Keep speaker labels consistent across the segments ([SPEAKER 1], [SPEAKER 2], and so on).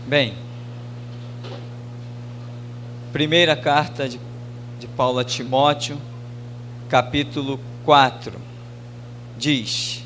[SPEAKER 1] Bem, primeira carta de Paulo a Timóteo, capítulo 4, diz: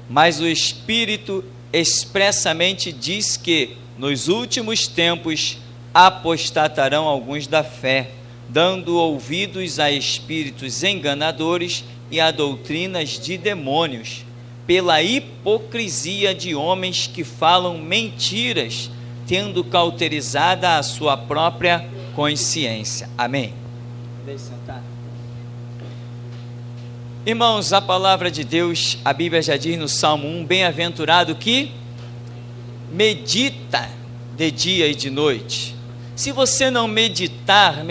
[SPEAKER 1] mas o Espírito expressamente diz que nos últimos tempos apostatarão alguns da fé, dando ouvidos a espíritos enganadores e a doutrinas de demônios, pela hipocrisia de homens que falam mentiras, tendo cauterizada a sua própria consciência. Amém. Deixe sentar. Irmãos, a palavra de Deus, a Bíblia já diz no Salmo 1, bem-aventurado que medita de dia e de noite. Se você não meditar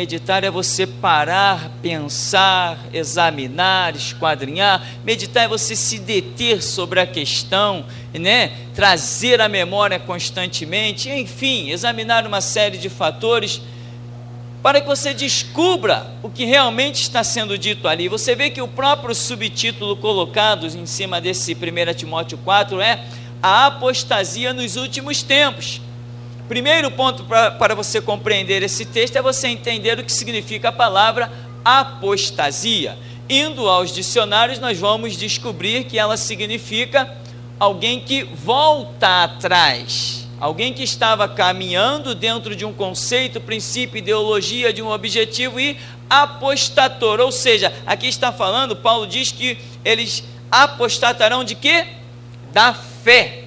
[SPEAKER 1] é você parar, pensar, examinar, esquadrinhar. Meditar é você se deter sobre a questão, né? Trazer a memória constantemente, enfim, examinar uma série de fatores para que você descubra o que realmente está sendo dito ali. Você vê que o próprio subtítulo colocado em cima desse 1 Timóteo 4 é a apostasia nos últimos tempos. Primeiro ponto para você compreender esse texto é você entender o que significa a palavra apostasia. Indo aos dicionários, nós vamos descobrir que ela significa alguém que volta atrás, alguém que estava caminhando dentro de um conceito, princípio, ideologia, de um objetivo e apostatou. Ou seja, aqui está falando, Paulo diz que eles apostatarão de quê? Da fé.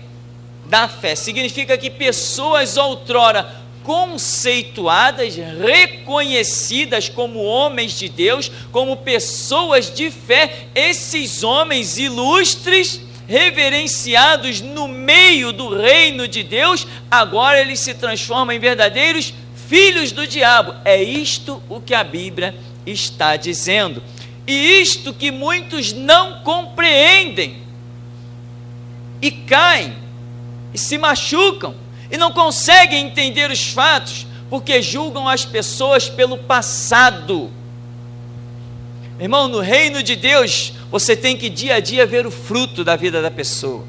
[SPEAKER 1] Da fé, significa que pessoas outrora conceituadas, reconhecidas como homens de Deus, como pessoas de fé, esses homens ilustres, reverenciados no meio do reino de Deus, agora eles se transformam em verdadeiros filhos do diabo. É isto o que a Bíblia está dizendo, e isto que muitos não compreendem, e caem, e se machucam, e não conseguem entender os fatos, porque julgam as pessoas pelo passado. Irmão, no reino de Deus, você tem que dia a dia ver o fruto da vida da pessoa.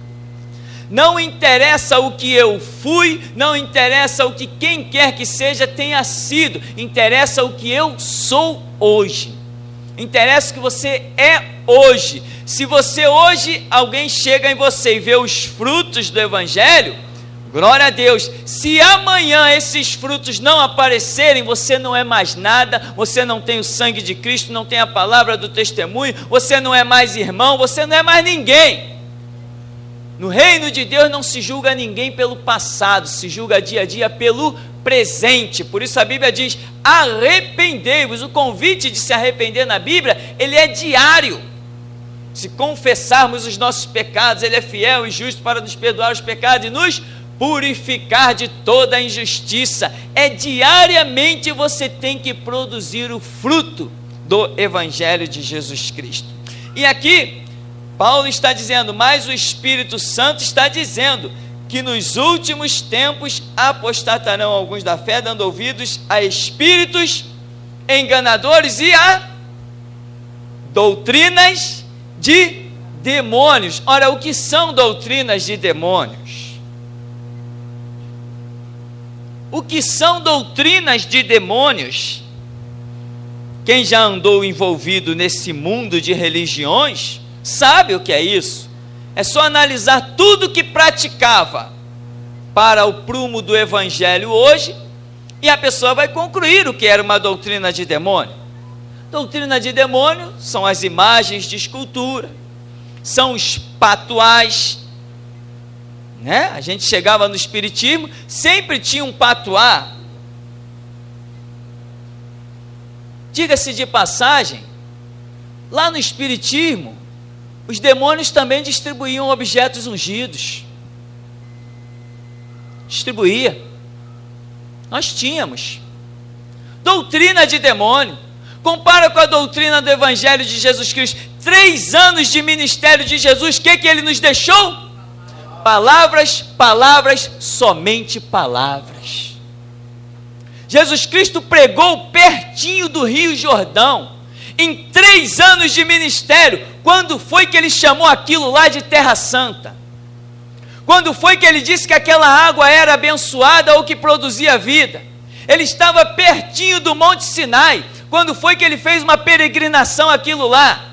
[SPEAKER 1] Não interessa o que eu fui, não interessa o que quem quer que seja tenha sido, interessa o que eu sou hoje. Interessa o que você é hoje. Se você hoje, alguém chega em você e vê os frutos do Evangelho, glória a Deus. Se amanhã esses frutos não aparecerem, você não é mais nada, você não tem o sangue de Cristo, não tem a palavra do testemunho, você não é mais irmão, você não é mais ninguém. No reino de Deus não se julga ninguém pelo passado, se julga dia a dia pelo presente. Por isso a Bíblia diz: arrependei-vos. O convite de se arrepender na Bíblia, ele é diário. Se confessarmos os nossos pecados, ele é fiel e justo para nos perdoar os pecados e nos purificar de toda a injustiça. É diariamente você tem que produzir o fruto do Evangelho de Jesus Cristo. E aqui Paulo está dizendo, mas o Espírito Santo está dizendo que nos últimos tempos apostatarão alguns da fé, dando ouvidos a espíritos enganadores e a doutrinas de demônios. Ora, o que são doutrinas de demônios? O que são doutrinas de demônios? Quem já andou envolvido nesse mundo de religiões sabe o que é isso. É só analisar tudo que praticava para o prumo do Evangelho hoje, e a pessoa vai concluir o que era uma doutrina de demônio. Doutrina de demônio são as imagens de escultura, são os patuás, né? A gente chegava no espiritismo, sempre tinha um patuá. Diga-se de passagem, lá no espiritismo, os demônios também distribuíam objetos ungidos. Distribuía. Nós tínhamos. Doutrina de demônio. Compara com a doutrina do Evangelho de Jesus Cristo. 3 anos de ministério de Jesus, o que ele nos deixou? Palavras, palavras, somente palavras. Jesus Cristo pregou pertinho do Rio Jordão. Em 3 anos de ministério, quando foi que ele chamou aquilo lá de Terra Santa? Quando foi que ele disse que aquela água era abençoada ou que produzia vida? Ele estava pertinho do Monte Sinai. Quando foi que ele fez uma peregrinação aquilo lá?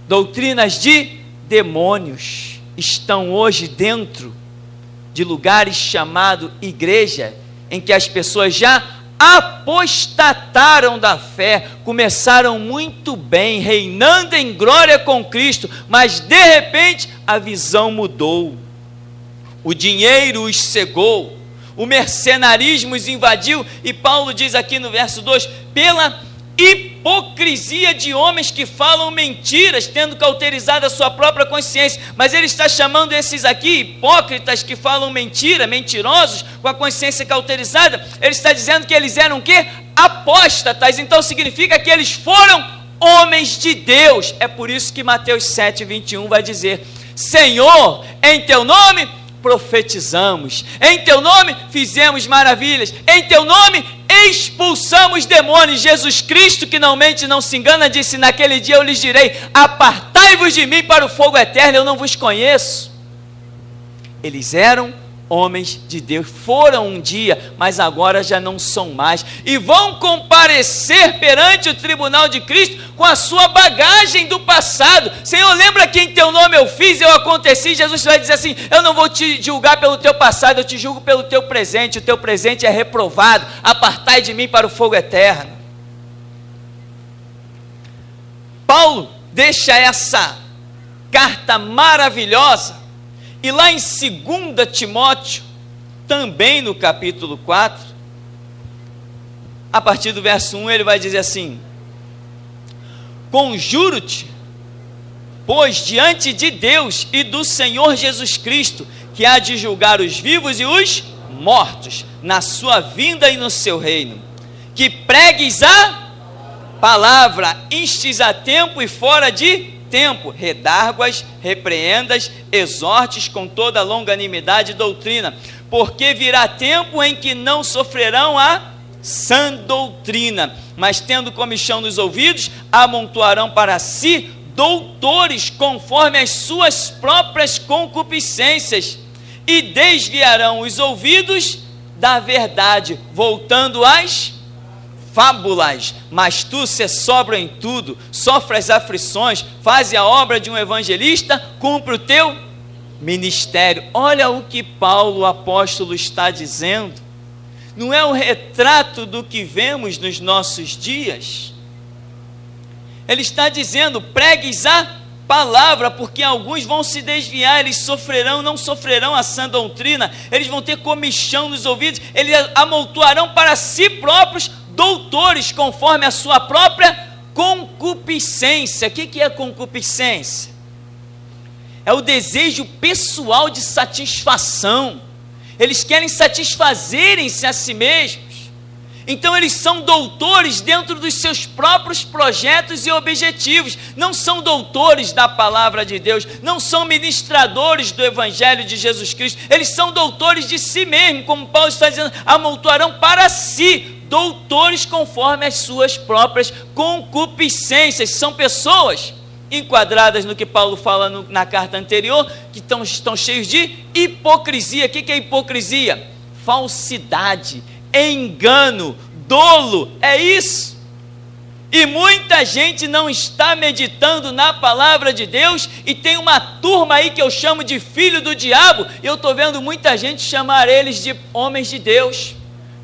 [SPEAKER 1] Doutrinas de demônios estão hoje dentro de lugares chamados igreja, em que as pessoas já apostataram da fé, começaram muito bem, reinando em glória com Cristo, mas de repente a visão mudou, o dinheiro os cegou, o mercenarismo os invadiu, e Paulo diz aqui no verso 2, pela hipocrisia de homens que falam mentiras, tendo cauterizado a sua própria consciência. Mas ele está chamando esses aqui, hipócritas que falam mentira, mentirosos, com a consciência cauterizada, ele está dizendo que eles eram o quê? Apóstatas. Então significa que eles foram homens de Deus. É por isso que Mateus 7:21 vai dizer, Senhor, em teu nome profetizamos, em teu nome fizemos maravilhas, em teu nome expulsamos demônios. Jesus Cristo, que não mente, não se engana, disse, naquele dia eu lhes direi, apartai-vos de mim para o fogo eterno, eu não vos conheço. Eles eram homens de Deus, foram um dia, mas agora já não são mais, e vão comparecer perante o tribunal de Cristo com a sua bagagem do passado. Senhor, lembra que em teu nome eu fiz, eu aconteci. Jesus vai dizer assim, eu não vou te julgar pelo teu passado, eu te julgo pelo teu presente. O teu presente é reprovado, apartai de mim para o fogo eterno. Paulo deixa essa carta maravilhosa, e lá em 2 Timóteo, também no capítulo 4, a partir do verso 1, ele vai dizer assim, conjuro-te, pois diante de Deus e do Senhor Jesus Cristo, que há de julgar os vivos e os mortos, na sua vinda e no seu reino, que pregues a palavra, instes a tempo e fora de tempo, redarguas, repreendas, exortes com toda longanimidade e doutrina, porque virá tempo em que não sofrerão a sã doutrina, mas tendo comichão nos ouvidos, amontoarão para si doutores conforme as suas próprias concupiscências, e desviarão os ouvidos da verdade, voltando às fábulas. Mas tu, se sóbrio em tudo, sofre as aflições, faze a obra de um evangelista, cumpre o teu ministério. Olha o que Paulo, o apóstolo, está dizendo. Não é um retrato do que vemos nos nossos dias? Ele está dizendo, pregues a palavra, porque alguns vão se desviar, eles sofrerão, não sofrerão a sã doutrina, eles vão ter comichão nos ouvidos, eles amontoarão para si próprios doutores, conforme a sua própria concupiscência. O que é concupiscência? É o desejo pessoal de satisfação. Eles querem satisfazerem-se a si mesmos. Então eles são doutores dentro dos seus próprios projetos e objetivos. Não são doutores da palavra de Deus, não são ministradores do evangelho de Jesus Cristo. Eles são doutores de si mesmos, como Paulo está dizendo, amontoarão para si doutores conforme as suas próprias concupiscências. São pessoas enquadradas no que Paulo fala na carta anterior, que estão cheios de hipocrisia. O que é hipocrisia? Falsidade, engano, dolo, é isso. E muita gente não está meditando na palavra de Deus, e tem uma turma aí que eu chamo de filho do diabo, e eu estou vendo muita gente chamar eles de homens de Deus,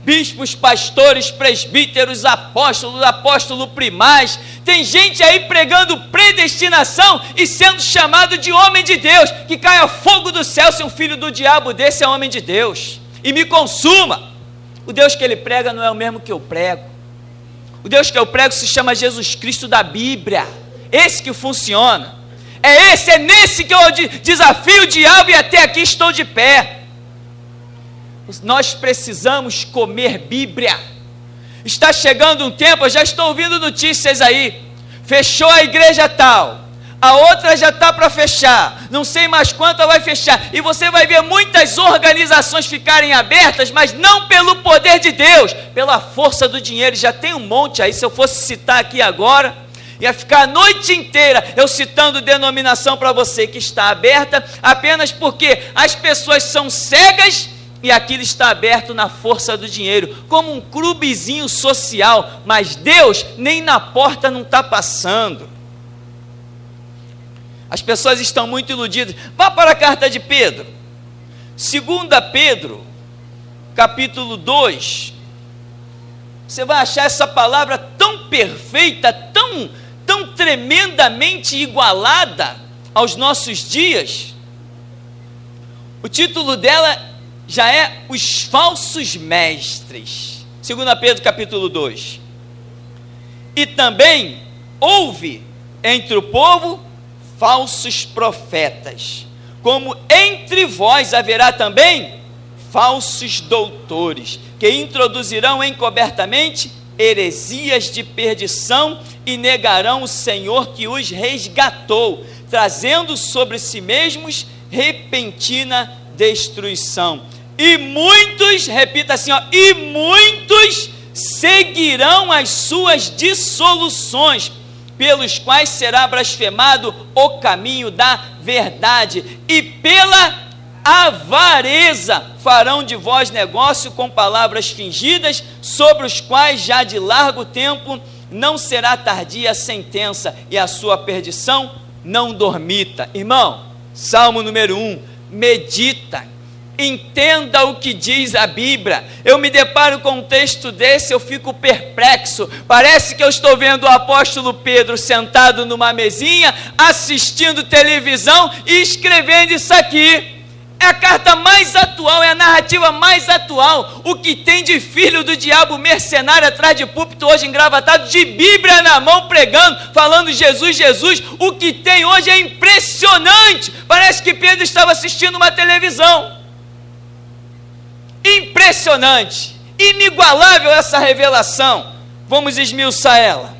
[SPEAKER 1] bispos, pastores, presbíteros, apóstolo primaz. Tem gente aí pregando predestinação e sendo chamado de homem de Deus. Que caia fogo do céu se um filho do diabo desse é homem de Deus e me consuma. O Deus que ele prega não é o mesmo que eu prego. O Deus que eu prego se chama Jesus Cristo da Bíblia. Esse que funciona. É nesse que eu desafio o diabo, e até aqui estou de pé. Nós precisamos comer Bíblia. Está chegando um tempo, eu já estou ouvindo notícias aí, fechou a igreja tal, a outra já está para fechar, não sei mais quanta vai fechar, e você vai ver muitas organizações ficarem abertas, mas não pelo poder de Deus, pela força do dinheiro. Já tem um monte aí, se eu fosse citar aqui agora, Ia ficar a noite inteira eu citando denominação para você que está aberta, apenas porque as pessoas são cegas e aquilo está aberto na força do dinheiro, como um clubezinho social, mas Deus nem na porta não está passando. As pessoas estão muito iludidas. Vá para a carta de Pedro, 2 Pedro, capítulo 2, você vai achar essa palavra tão perfeita, tão tremendamente igualada aos nossos dias. O título dela já é Os Falsos Mestres. 2 Pedro capítulo 2. E também houve entre o povo falsos profetas, como entre vós haverá também falsos doutores, que introduzirão encobertamente heresias de perdição e negarão o Senhor que os resgatou, trazendo sobre si mesmos repentina destruição. E muitos, repita assim, e muitos seguirão as suas dissoluções, pelos quais será blasfemado o caminho da verdade, e pela avareza farão de vós negócio com palavras fingidas, sobre os quais já de largo tempo não será tardia a sentença, e a sua perdição não dormita. Irmão, Salmo número 1, medita, entenda o que diz a Bíblia. Eu me deparo com um texto desse, eu fico perplexo. Parece que eu estou vendo o apóstolo Pedro sentado numa mesinha, assistindo televisão e escrevendo isso aqui. É a carta mais atual, é a narrativa mais atual. O que tem de filho do diabo mercenário atrás de púlpito hoje engravatado, de Bíblia na mão pregando, falando Jesus, Jesus, o que tem hoje é impressionante. Parece que Pedro estava assistindo uma televisão. Impressionante, inigualável essa revelação. Vamos esmiuçar ela.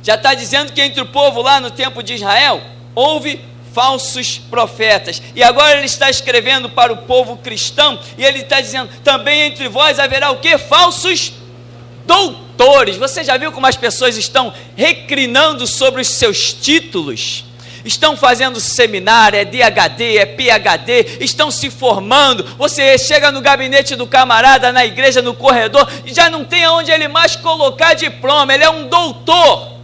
[SPEAKER 1] Já está dizendo que entre o povo lá no tempo de Israel houve falsos profetas, e agora ele está escrevendo para o povo cristão, e ele está dizendo, também entre vós haverá o que? Falsos doutores. Você já viu como as pessoas estão reclinando sobre os seus títulos? Estão fazendo seminário, é DHD, é PHD, estão se formando. Você chega no gabinete do camarada, na igreja, no corredor, e já não tem aonde ele mais colocar diploma, ele é um doutor.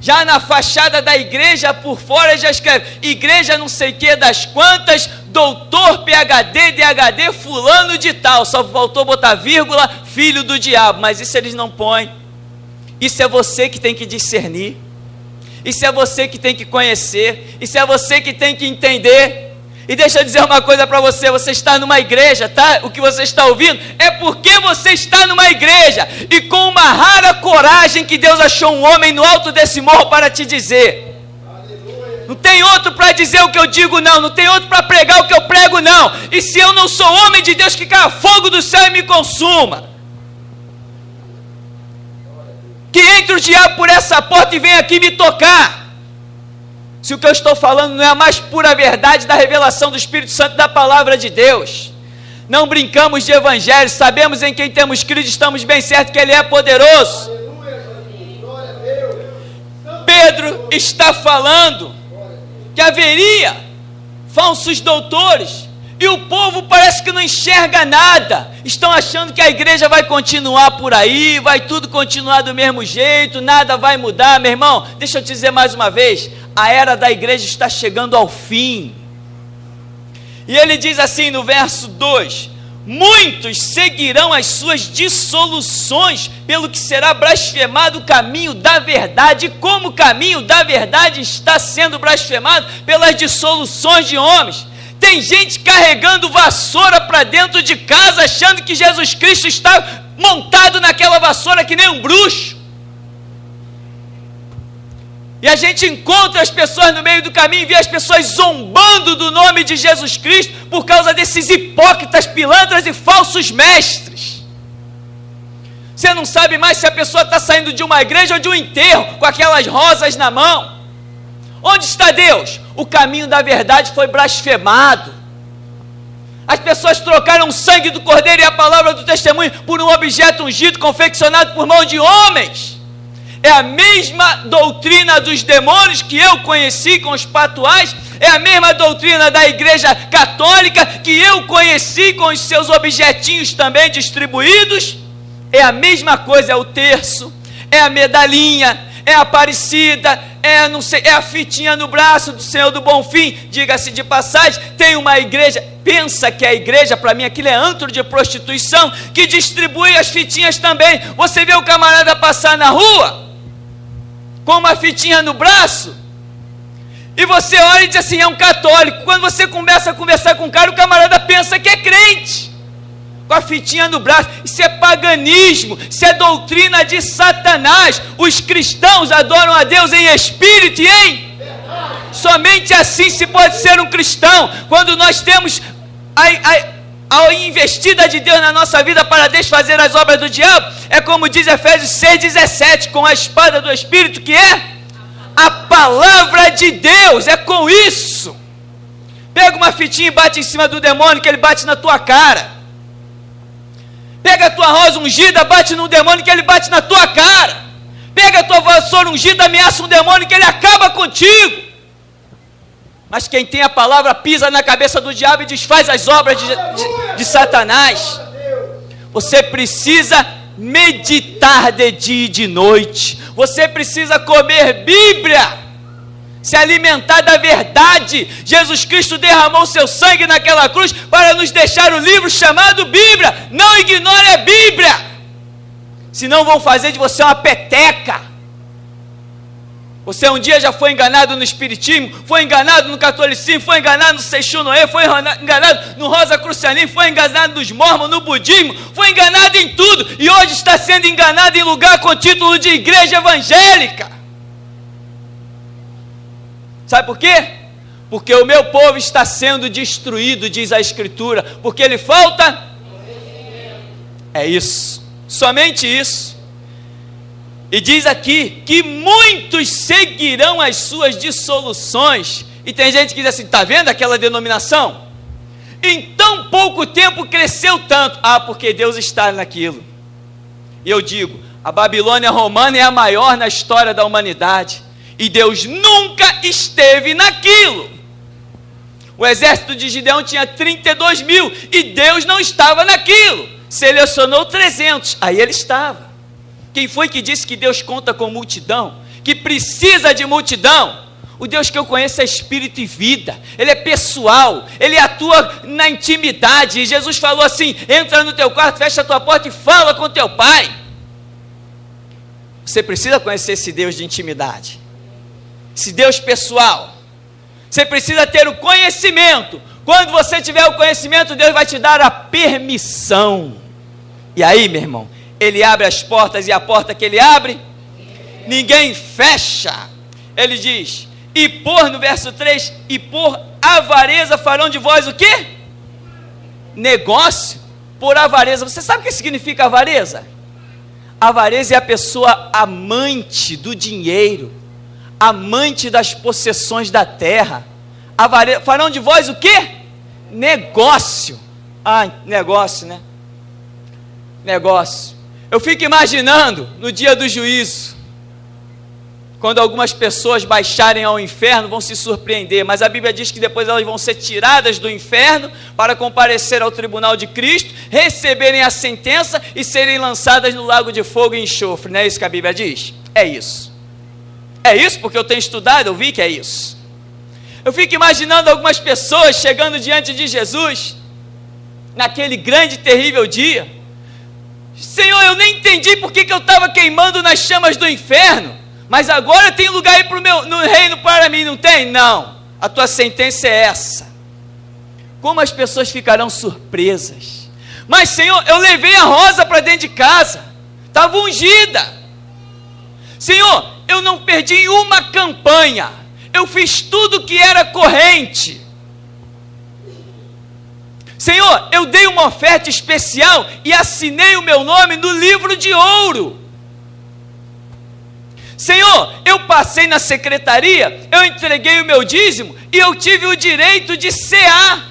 [SPEAKER 1] Já na fachada da igreja, por fora, já escreve, igreja não sei que das quantas, doutor, PHD, DHD, fulano de tal, só faltou botar vírgula, filho do diabo, mas isso eles não põem. Isso é você que tem que discernir, isso é você que tem que conhecer, isso é você que tem que entender. E deixa eu dizer uma coisa para você, você está numa igreja, tá? O que você está ouvindo é porque você está numa igreja, e com uma rara coragem que Deus achou um homem no alto desse morro para te dizer. Aleluia. Não tem outro para dizer o que eu digo não, não tem outro para pregar o que eu prego não, e se eu não sou homem de Deus, que caia fogo do céu e me consuma. Que entre o diabo por essa porta e venha aqui me tocar. Se o que eu estou falando não é a mais pura verdade da revelação do Espírito Santo da palavra de Deus. Não brincamos de evangelho, sabemos em quem temos crido, estamos bem certos que Ele é poderoso. Pedro está falando que haveria falsos doutores, e o povo parece que não enxerga nada, estão achando que a igreja vai continuar por aí, vai tudo continuar do mesmo jeito, nada vai mudar. Meu irmão, deixa eu te dizer mais uma vez, a era da igreja está chegando ao fim. E ele diz assim no verso 2, muitos seguirão as suas dissoluções, pelo que será blasfemado o caminho da verdade. Como o caminho da verdade está sendo blasfemado? Pelas dissoluções de homens. Tem gente carregando vassoura para dentro de casa, achando que Jesus Cristo está montado naquela vassoura que nem um bruxo. E a gente encontra as pessoas no meio do caminho e vê as pessoas zombando do nome de Jesus Cristo por causa desses hipócritas, pilantras e falsos mestres. Você não sabe mais se a pessoa está saindo de uma igreja ou de um enterro com aquelas rosas na mão. Onde está Deus? O caminho da verdade foi blasfemado. As pessoas trocaram o sangue do Cordeiro e a palavra do testemunho por um objeto ungido, confeccionado por mão de homens. é a mesma doutrina dos demônios que eu conheci com os patuais, é a mesma doutrina da Igreja Católica que eu conheci com os seus objetinhos também distribuídos. É a mesma coisa, é o terço, é a medalhinha, é a Aparecida, é a fitinha no braço do Senhor do Bonfim. Diga-se de passagem, tem uma igreja, pensa que a igreja, para mim aquilo é antro de prostituição, que distribui as fitinhas também. Você vê o camarada passar na rua com uma fitinha no braço, e você olha e diz assim, é um católico. Quando você começa a conversar com o camarada pensa que é crente, com a fitinha no braço. Isso é paganismo, isso é doutrina de Satanás. Os cristãos adoram a Deus em espírito e em verdade. Somente assim se pode ser um cristão, quando nós temos a investida de Deus na nossa vida para desfazer as obras do diabo. É como diz Efésios 6,17, com a espada do Espírito, que é a palavra de Deus. É com isso. Pega uma fitinha e bate em cima do demônio, que ele bate na tua cara. Pega a tua rosa ungida, bate num demônio, que ele bate na tua cara. Pega a tua vassoura ungida, ameaça um demônio, que ele acaba contigo. Mas quem tem a palavra pisa na cabeça do diabo e desfaz as obras de Satanás. Você precisa meditar de dia e de noite. Você precisa comer Bíblia, se alimentar da verdade. Jesus Cristo derramou seu sangue naquela cruz para nos deixar o livro chamado Bíblia. Não ignore a Bíblia, senão vão fazer de você uma peteca. Você um dia já foi enganado no espiritismo, foi enganado no catolicismo, foi enganado no Seixunoê, foi enganado no Rosacrucianismo, foi enganado nos mormons, no budismo, foi enganado em tudo, e hoje está sendo enganado em lugar com título de igreja evangélica. Sabe por quê? Porque o meu povo está sendo destruído, diz a Escritura, porque ele falta. É isso, somente isso. E diz aqui que muitos seguirão as suas dissoluções. E tem gente que diz assim, está vendo aquela denominação? Em tão pouco tempo cresceu tanto. Ah, porque Deus está naquilo. E eu digo, a Babilônia romana é a maior na história da humanidade, e Deus nunca esteve naquilo. O exército de Gideão tinha 32 mil, e Deus não estava naquilo. Selecionou 300, aí ele estava. Quem foi que disse que Deus conta com multidão? Que precisa de multidão? O Deus que eu conheço é espírito e vida. Ele é pessoal, ele atua na intimidade. E Jesus falou assim, entra no teu quarto, fecha a tua porta e fala com teu pai. Você precisa conhecer esse Deus de intimidade, esse Deus pessoal. Você precisa ter o conhecimento. Quando você tiver o conhecimento, Deus vai te dar a permissão. E aí, meu irmão, ele abre as portas, e a porta que ele abre, ninguém fecha. Ele diz, e por, no verso 3, e por avareza farão de vós o quê? Negócio por avareza. Você sabe o que significa avareza? Avareza é a pessoa amante do dinheiro, amante das possessões da terra. Avareza, farão de vós o quê? Negócio. Ah, negócio, né? Negócio. Eu fico imaginando no dia do juízo, quando algumas pessoas baixarem ao inferno, vão se surpreender, mas a Bíblia diz que depois elas vão ser tiradas do inferno para comparecer ao tribunal de Cristo, receberem a sentença e serem lançadas no lago de fogo e enxofre. Não é isso que a Bíblia diz? É isso. É isso porque eu tenho estudado, eu vi que é isso. Eu fico imaginando algumas pessoas chegando diante de Jesus, naquele grande e terrível dia. Senhor, eu nem entendi porque que eu estava queimando nas chamas do inferno, mas agora tem lugar aí no reino para mim, não tem? Não, a tua sentença é essa. Como as pessoas ficarão surpresas. Mas Senhor, eu levei a rosa para dentro de casa, estava ungida. Senhor, eu não perdi uma campanha, eu fiz tudo que era corrente. Senhor, eu dei uma oferta especial e assinei o meu nome no livro de ouro. Senhor, eu passei na secretaria, eu entreguei o meu dízimo e eu tive o direito de cear.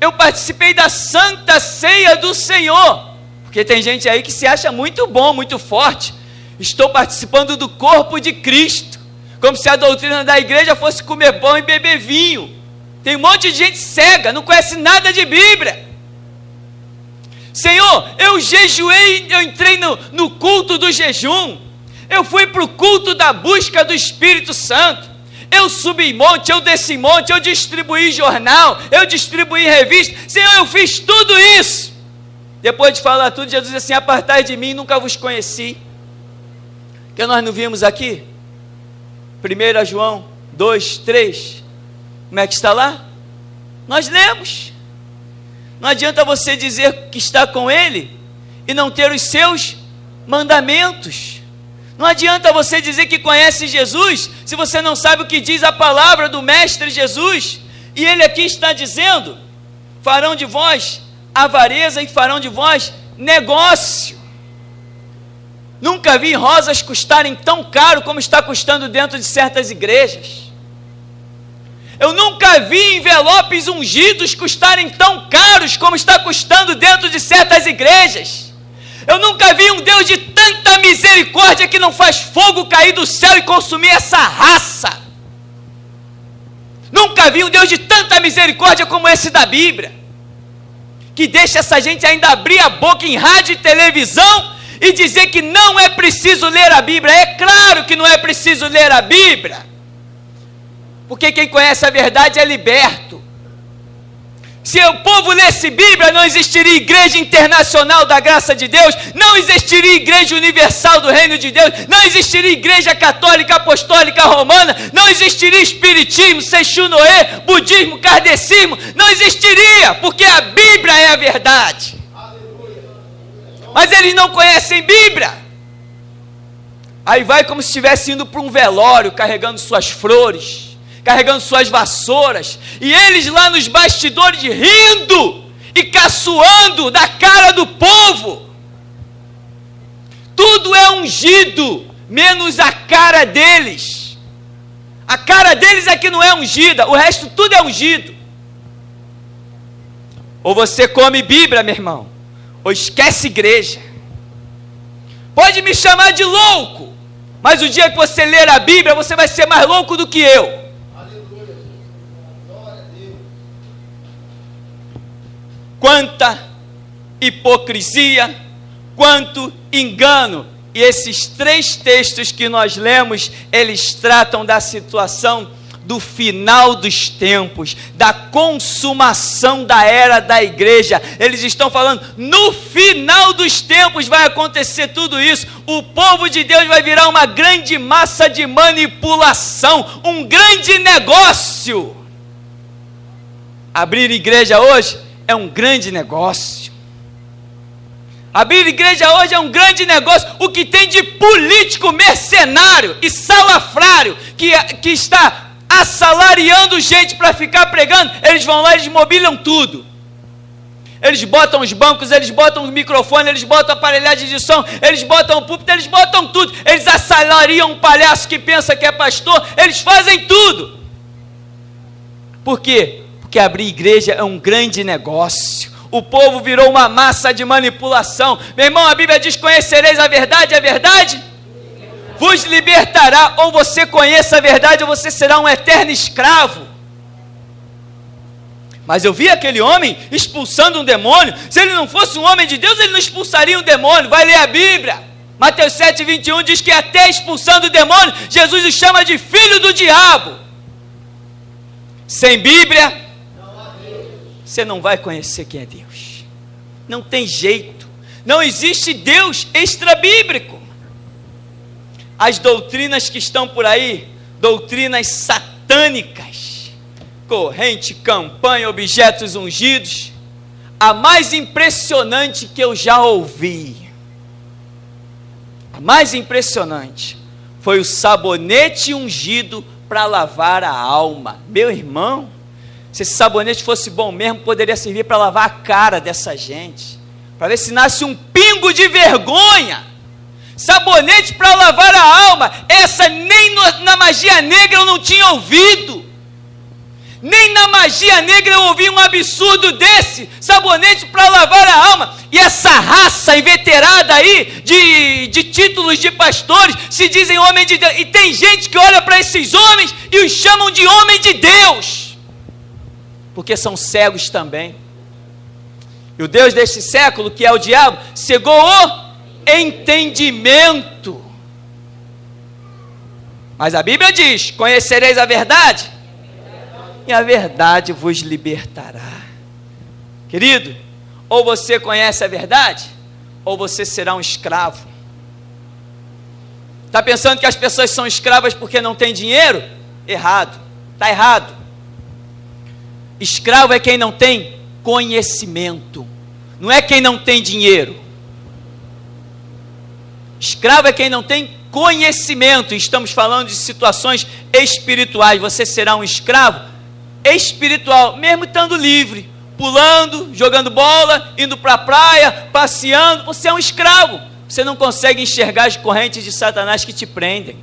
[SPEAKER 1] Eu participei da Santa Ceia do Senhor. Porque tem gente aí que se acha muito bom, muito forte. Estou participando do corpo de Cristo. Como se a doutrina da igreja fosse comer pão e beber vinho. Tem um monte de gente cega, não conhece nada de Bíblia. Senhor, eu jejuei, eu entrei no culto do jejum. Eu fui para o culto da busca do Espírito Santo. Eu subi monte, eu desci monte, eu distribuí jornal, eu distribuí revista. Senhor, eu fiz tudo isso. Depois de falar tudo, Jesus disse assim: apartai de mim, nunca vos conheci. Que nós não vimos aqui? 1 João 2, 3. Como é que está lá? Nós lemos. Não adianta você dizer que está com Ele e não ter os seus mandamentos. Não adianta você dizer que conhece Jesus se você não sabe o que diz a palavra do Mestre Jesus. E Ele aqui está dizendo: farão de vós avareza e farão de vós negócio. Nunca vi rosas custarem tão caro como está custando dentro de certas igrejas. Eu nunca vi envelopes ungidos custarem tão caros como está custando dentro de certas igrejas. Eu nunca vi um Deus de tanta misericórdia que não faz fogo cair do céu e consumir essa raça. Nunca vi um Deus de tanta misericórdia como esse da Bíblia, que deixa essa gente ainda abrir a boca em rádio e televisão e dizer que não é preciso ler a Bíblia. É claro que não é preciso ler a Bíblia, porque quem conhece a verdade é liberto. Se o povo lesse Bíblia, não existiria Igreja Internacional da Graça de Deus, não existiria Igreja Universal do Reino de Deus, não existiria Igreja Católica Apostólica Romana, não existiria Espiritismo, Seixunoê, Budismo, Kardecismo, não existiria, porque a Bíblia é a verdade. Mas eles não conhecem Bíblia. Aí vai como se estivesse indo para um velório, carregando suas flores, carregando suas vassouras, e eles lá nos bastidores rindo e caçoando da cara do povo. Tudo é ungido, menos a cara deles. A cara deles é que não é ungida, o resto tudo é ungido. Ou você come Bíblia, meu irmão, ou esquece igreja. Pode me chamar de louco, mas o dia que você ler a Bíblia, você vai ser mais louco do que eu. Quanta hipocrisia, quanto engano. E esses 3 textos que nós lemos, eles tratam da situação do final dos tempos, da consumação da era da igreja. Eles estão falando, no final dos tempos vai acontecer tudo isso. O povo de Deus vai virar uma grande massa de manipulação, um grande negócio. Abrir igreja hoje é um grande negócio. Abrir igreja hoje é um grande negócio. O que tem de político mercenário e salafrário que está assalariando gente para ficar pregando, eles vão lá e eles mobiliam tudo. Eles botam os bancos, eles botam o microfone, eles botam a aparelhagem de som, eles botam o púlpito, eles botam tudo. Eles assalariam um palhaço que pensa que é pastor, eles fazem tudo. Por quê? Porque abrir igreja é um grande negócio. O povo virou uma massa de manipulação. Meu irmão, a Bíblia diz: conhecereis a verdade vos libertará. Ou você conheça a verdade, ou você será um eterno escravo. Mas eu vi aquele homem expulsando um demônio. Se ele não fosse um homem de Deus, ele não expulsaria um demônio. Vai ler a Bíblia. Mateus 7:21 diz que até expulsando o demônio, Jesus o chama de filho do diabo. Sem Bíblia, você não vai conhecer quem é Deus. Não tem jeito. Não existe Deus extra-bíblico. As doutrinas que estão por aí, doutrinas satânicas, corrente, campanha, objetos ungidos, a mais impressionante que eu já ouvi, a mais impressionante, foi o sabonete ungido para lavar a alma. Meu irmão, se esse sabonete fosse bom mesmo, poderia servir para lavar a cara dessa gente, para ver se nasce um pingo de vergonha. Sabonete para lavar a alma, essa nem na magia negra eu não tinha ouvido. Nem na magia negra eu ouvi um absurdo desse, sabonete para lavar a alma. E essa raça inveterada aí, de títulos de pastores, se dizem homem de Deus. E tem gente que olha para esses homens e os chamam de homem de Deus, porque são cegos também. E o Deus deste século, que é o diabo, cegou o entendimento. Mas a Bíblia diz: conhecereis a verdade, e a verdade vos libertará. Querido, ou você conhece a verdade, ou você será um escravo. Está pensando que as pessoas são escravas porque não têm dinheiro? Errado, está errado. Escravo é quem não tem conhecimento, não é quem não tem dinheiro. Escravo é quem não tem conhecimento. Estamos falando de situações espirituais. Você será um escravo espiritual, mesmo estando livre, pulando, jogando bola, indo para a praia, passeando. Você é um escravo. Você não consegue enxergar as correntes de Satanás que te prendem.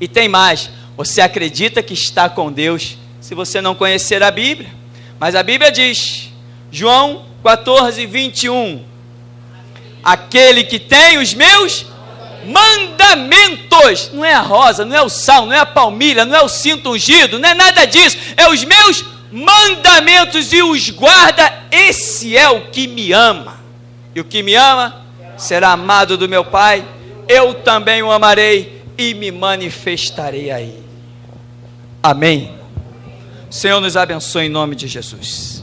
[SPEAKER 1] E tem mais: você acredita que está com Deus se você não conhecer a Bíblia. Mas a Bíblia diz, João 14, 21, aquele que tem os meus mandamentos, não é a rosa, não é o sal, não é a palmilha, não é o cinto ungido, não é nada disso, é os meus mandamentos e os guarda, esse é o que me ama. E o que me ama será amado do meu Pai, eu também o amarei e me manifestarei a ele. Amém. O Senhor nos abençoe em nome de Jesus.